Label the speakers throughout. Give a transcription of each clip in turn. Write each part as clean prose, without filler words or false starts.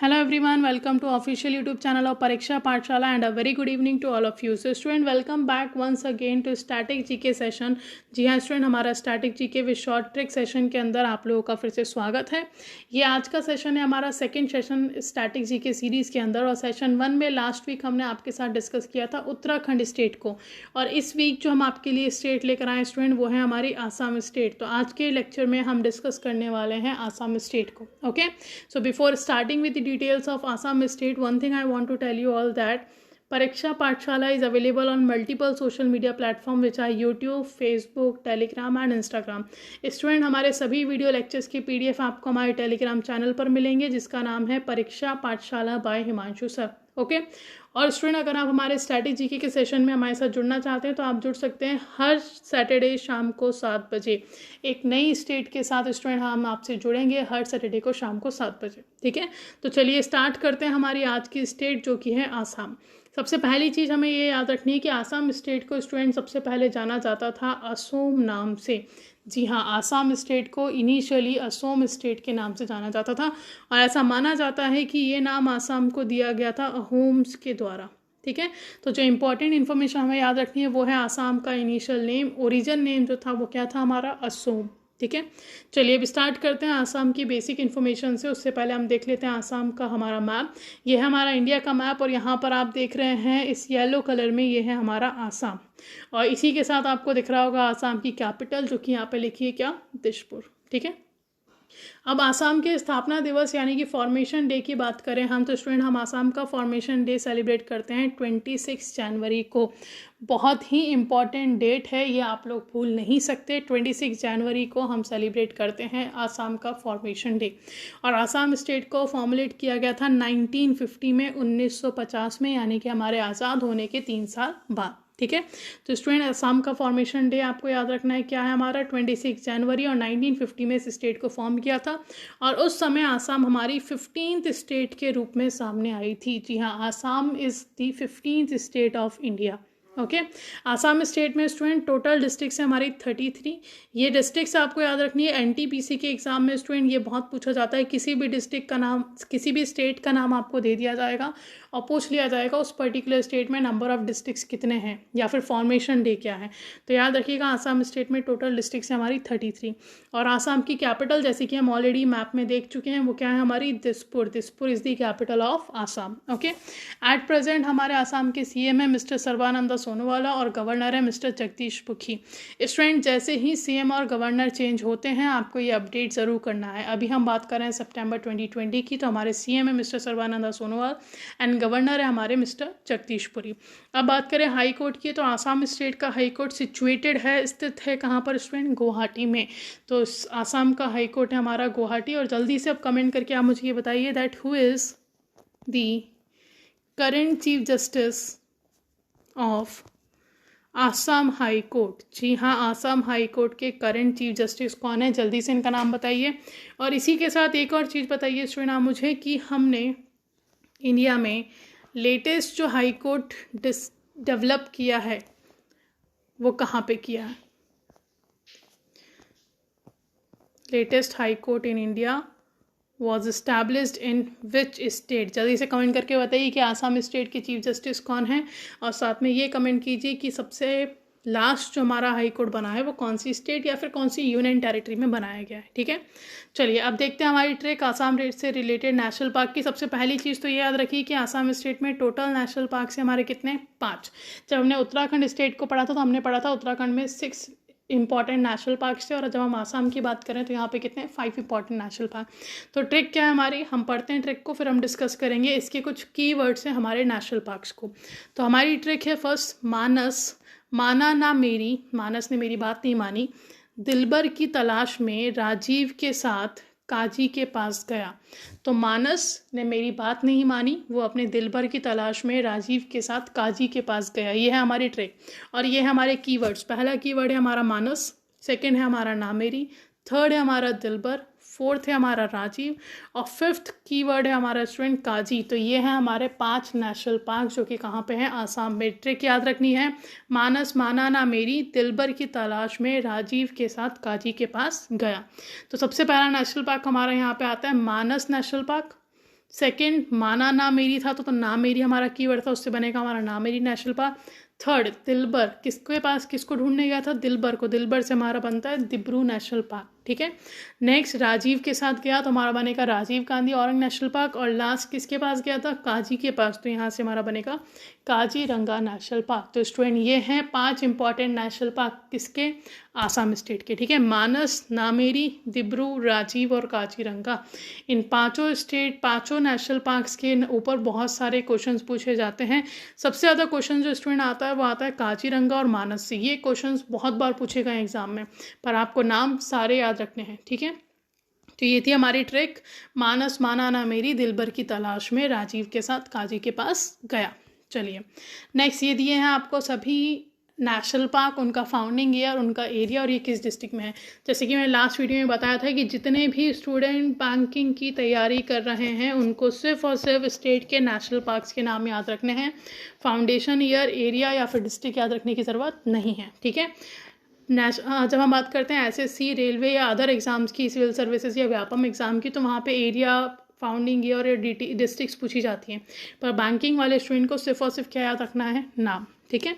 Speaker 1: Hello everyone, welcome to official YouTube channel of Pariksha Pathshala and a very good evening to all of you. So student, welcome back once again to static GK session. जी हाँ student, हमारा static GK with short trick session के अंदर आप लोगों का फिर से स्वागत है। ये आज का सेशन है हमारा second session static GK series के अंदर, और सेशन 1 में लास्ट वीक हमने आपके साथ डिस्कस किया था उत्तराखंड स्टेट को, और इस वीक जो हम आपके लिए स्टेट लेकर आए स्टूडेंट वो है हमारी आसाम स्टेट। तो आज के लेक्चर में हम डिस्कस करने वाले हैं आसाम स्टेट को। Okay, so before starting with the details of Assam state, one thing I want to tell you all that Pariksha Pathshala is available on multiple social media platform which are YouTube, Facebook, Telegram and Instagram. Student, हमारे सभी video lectures की PDF आपको हमारे Telegram channel पर मिलेंगे जिसका नाम है परीक्षा पाठशाला बाय हिमांशु सर। ओके, और स्टूडेंट अगर आप हमारे स्टैटिक जीके के सेशन में हमारे साथ जुड़ना चाहते हैं तो आप जुड़ सकते हैं हर सैटरडे शाम को 7 बजे। एक नई स्टेट के साथ स्टूडेंट हम आपसे जुड़ेंगे हर सैटरडे को शाम को 7 बजे। ठीक है, तो चलिए स्टार्ट करते हैं हमारी आज की स्टेट जो कि है आसाम। सबसे पहली चीज़ हमें ये याद रखनी है कि आसाम स्टेट को स्टूडेंट सबसे पहले जाना जाता था असोम नाम से। जी हाँ, आसाम स्टेट को इनिशियली असोम स्टेट के नाम से जाना जाता था, और ऐसा माना जाता है कि ये नाम आसाम को दिया गया था अहोम्स के द्वारा। ठीक है, तो जो इम्पोर्टेंट इन्फॉर्मेशन हमें याद रखनी है वो है आसाम का इनिशियल नेम, ओरिजिन नेम जो था वो क्या था हमारा असोम। ठीक है, चलिए अब स्टार्ट करते हैं आसाम की बेसिक इन्फॉर्मेशन से। उससे पहले हम देख लेते हैं आसाम का हमारा मैप। ये है हमारा इंडिया का मैप, और यहाँ पर आप देख रहे हैं इस येलो कलर में ये है हमारा आसाम, और इसी के साथ आपको दिख रहा होगा आसाम की कैपिटल जो कि यहाँ पे लिखी है क्या, दिसपुर। ठीक है, अब आसाम के स्थापना दिवस यानी कि फॉर्मेशन डे की बात करें हम तो स्टूडेंट हम आसाम का फॉर्मेशन डे सेलिब्रेट करते हैं 26 जनवरी को। बहुत ही इम्पॉर्टेंट डेट है, ये आप लोग भूल नहीं सकते। 26 जनवरी को हम सेलिब्रेट करते हैं आसाम का फॉर्मेशन डे, और आसाम स्टेट को फॉर्मुलेट किया गया था 1950 में, 1950 में, यानी कि हमारे आज़ाद होने के 3 साल बाद। ठीक है, तो स्टूडेंट असम का फॉर्मेशन डे आपको याद रखना है क्या है हमारा 26 जनवरी, और 1950 में इस स्टेट को फॉर्म किया था, और उस समय आसाम हमारी 15th स्टेट के रूप में सामने आई थी। जी हाँ, Assam is the 15th state of India. Okay, Assam state में स्टूडेंट टोटल डिस्ट्रिक्ट्स है हमारी 33। ये डिस्ट्रिक्ट्स आपको याद रखनी है, एनटीपीसी के एग्जाम में स्टूडेंट ये बहुत पूछा जाता है। किसी भी डिस्ट्रिक्ट का नाम, किसी भी स्टेट का नाम आपको दे दिया जाएगा और पूछ लिया जाएगा उस पर्टिकुलर स्टेट में नंबर ऑफ डिस्ट्रिक्ट्स कितने हैं या फिर फॉर्मेशन डे क्या है। तो याद रखिएगा आसाम स्टेट में टोटल डिस्ट्रिक्ट्स है हमारी 33, और आसाम की कैपिटल जैसे कि हम ऑलरेडी मैप में देख चुके हैं वो क्या है हमारी Dispur. Dispur is the capital of Assam. Okay, at present हमारे आसाम के सीएम है मिस्टर सर्बानंद सोनोवाला, और गवर्नर है मिस्टर जगदीश मुखी। स्टूडेंट जैसे ही सीएम और गवर्नर चेंज होते हैं आपको ये अपडेट ज़रूर करना है। अभी हम बात कर रहे हैं सितंबर 2020 की, तो हमारे सीएम है mister Sarbananda Sonowal and governor है हमारे मिस्टर जगदीशपुरी। अब बात करें हाई कोर्ट की, तो आसाम स्टेट का हाई कोर्ट सिचुएटेड है, स्थित है कहाँ पर स्टूडेंट, गुवाहाटी में। तो आसाम का हाई कोर्ट है हमारा गुवाहाटी। और जल्दी से अब कमेंट करके आप मुझे ये बताइए that who is the current chief justice of Assam high court. जी हाँ, आसाम हाई कोर्ट के करंट चीफ जस्टिस कौन है, जल्दी से इनका नाम बताइए। और इसी के साथ एक और चीज़ बताइए स्टूडेंट आप मुझे कि हमने इंडिया में लेटेस्ट जो हाई कोर्ट डेवलप किया है वो कहाँ पे किया है। Latest high court in India was established in which state. जल्दी से कमेंट करके बताइए कि आसाम स्टेट के चीफ जस्टिस कौन है, और साथ में ये कमेंट कीजिए कि सबसे लास्ट जो हमारा हाई कोर्ट बना है वो कौन सी स्टेट या फिर कौन सी यूनियन टेरिटरी में बनाया गया है। ठीक है, चलिए अब देखते हैं हमारी ट्रिक आसाम से रिलेटेड नेशनल पार्क की। सबसे पहली चीज़ तो ये याद रखिए कि आसाम स्टेट में टोटल नेशनल पार्क से हमारे कितने, 5। जब हमने उत्तराखंड स्टेट को पढ़ा था तो हमने पढ़ा था उत्तराखंड में 6 इंपॉर्टेंट नेशनल पार्क थे, और जब हम आसाम की बात करें तो यहाँ पे कितने, 5 इंपॉर्टेंट नेशनल पार्क। तो ट्रिक क्या है हमारी, हम पढ़ते हैं ट्रिक को फिर हम डिस्कस करेंगे इसके कुछ की वर्ड्स हैं हमारे नेशनल पार्क्स को। तो हमारी ट्रिक है फर्स्ट, मानस, माना ना मेरी, मानस ने मेरी बात नहीं मानी, दिलबर की तलाश में राजीव के साथ काजी के पास गया। तो मानस ने मेरी बात नहीं मानी, वो अपने दिलबर की तलाश में राजीव के साथ काजी के पास गया। ये है हमारी ट्रिक, और ये है हमारे कीवर्ड्स। पहला कीवर्ड है हमारा मानस, सेकंड है हमारा ना मेरी, थर्ड है हमारा दिलबर, फोर्थ है हमारा राजीव, और फिफ्थ कीवर्ड है हमारा स्टूडेंट काजी। तो ये है हमारे 5 नेशनल पार्क जो कि कहाँ पे हैं, आसाम में। ट्रिक याद रखनी है, मानस माना ना मेरी, दिलबर की तलाश में राजीव के साथ काजी के पास गया। तो सबसे पहला नेशनल पार्क हमारा यहाँ पे आता है मानस नेशनल पार्क, सेकंड, माना ना मेरी था तो ना मेरी हमारा कीवर्ड था, उससे बनेगा हमारा ना मेरी नेशनल पार्क। थर्ड, दिलबर, किसके पास किसको ढूंढने गया था? दिलबर को, दिलबर से हमारा बनता है दिब्रू नेशनल पार्क, ठीक है। नेक्स्ट, राजीव के साथ गया तो हमारा बनेगा राजीव गांधी औरंग नेशनल पार्क। और लास्ट किसके पास गया था? काजी के पास, तो यहाँ से हमारा बनेगा काजीरंगा नेशनल पार्क। तो स्टूडेंट ये हैं 5 इंपॉर्टेंट नेशनल पार्क किसके? आसाम स्टेट के, ठीक है। मानस, नामेरी, दिब्रू, राजीव और काजीरंगा, इन पांचों स्टेट, पांचों नेशनल पार्क्स के ऊपर बहुत सारे क्वेश्चंस पूछे जाते हैं। सबसे ज़्यादा क्वेश्चन जो स्टूडेंट आता है वो आता है काजीरंगा और मानस से। ये क्वेश्चंस बहुत बार पूछे गए एग्जाम में, पर आपको नाम सारे याद रखने हैं, ठीक है। तो ये थी हमारी ट्रिक, मानस माना ना मेरी, दिलबर की तलाश में राजीव के साथ काजी के पास गया। चलिए नेक्स्ट, ये दिए हैं आपको सभी नेशनल पार्क, उनका फाउंडिंग ईयर, उनका एरिया और ये किस डिस्ट्रिक्ट में है। जैसे कि मैंने लास्ट वीडियो में बताया था कि जितने भी स्टूडेंट बैंकिंग की तैयारी कर रहे हैं उनको सिर्फ और सिर्फ स्टेट के नेशनल पार्क्स के नाम याद रखने हैं, फाउंडेशन ईयर, एरिया या फिर डिस्ट्रिक्ट याद रखने की ज़रूरत नहीं है, ठीक है। जब हम बात करते हैं एसएससी, रेलवे या अदर एग्ज़ाम्स की, सिविल सर्विसेज या व्यापम एग्ज़ाम की, तो वहाँ पे एरिया, फाउंडिंग ईयर और डिस्ट्रिक्ट्स पूछी जाती हैं। पर बैंकिंग वाले स्टूडेंट को सिर्फ और सिर्फ क्या याद रखना है? नाम, ठीक है।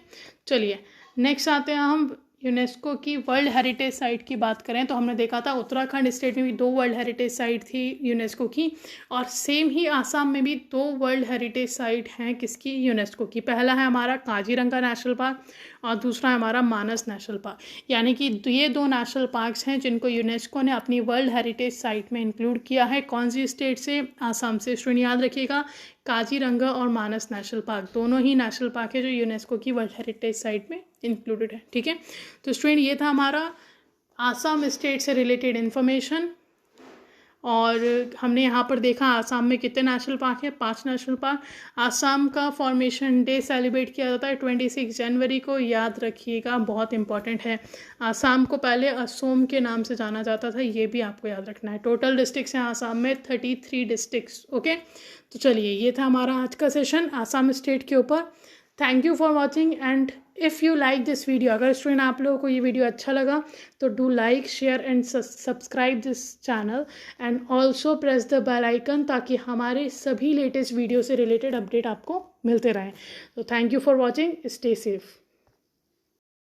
Speaker 1: चलिए नेक्स्ट आते हैं हम यूनेस्को की वर्ल्ड हेरिटेज साइट की बात करें तो हमने देखा था उत्तराखंड स्टेट में भी 2 वर्ल्ड हेरिटेज साइट थी यूनेस्को की, और सेम ही आसाम में भी 2 वर्ल्ड हेरिटेज साइट हैं किसकी? यूनेस्को की। पहला है हमारा काजीरंगा नेशनल पार्क और दूसरा है हमारा मानस नेशनल पार्क। यानी कि ये 2 नेशनल पार्क्स हैं जिनको यूनेस्को ने अपनी वर्ल्ड हेरिटेज साइट में इंक्लूड किया है। कौन सी स्टेट से? आसाम से। स्टूडेंट याद रखिएगा, काजीरंगा और मानस नेशनल पार्क दोनों ही नेशनल पार्क है जो यूनेस्को की वर्ल्ड हेरिटेज साइट में इंक्लूडेड है, ठीक है। तो स्टूडेंट ये था हमारा आसाम स्टेट से रिलेटेड इन्फॉर्मेशन, और हमने यहाँ पर देखा आसाम में कितने नेशनल पार्क हैं? 5 नेशनल पार्क। आसाम का फॉर्मेशन डे सेलिब्रेट किया जाता है 26 जनवरी को, याद रखिएगा, बहुत इंपॉर्टेंट है। आसाम को पहले असोम के नाम से जाना जाता था, ये भी आपको याद रखना है। टोटल डिस्ट्रिक्ट्स हैं आसाम में 33 डिस्ट्रिक्ट्स, ओके। तो चलिए ये था हमारा आज का सेशन आसाम स्टेट के ऊपर। Thank you for watching, and if you like this video, अगर स्टूडेंट आप लोगों को ये वीडियो अच्छा लगा तो do like, share and subscribe this channel, and also press the bell icon, ताकि हमारे सभी लेटेस्ट वीडियो से रिलेटेड अपडेट आपको मिलते रहें। तो thank you for watching, stay safe.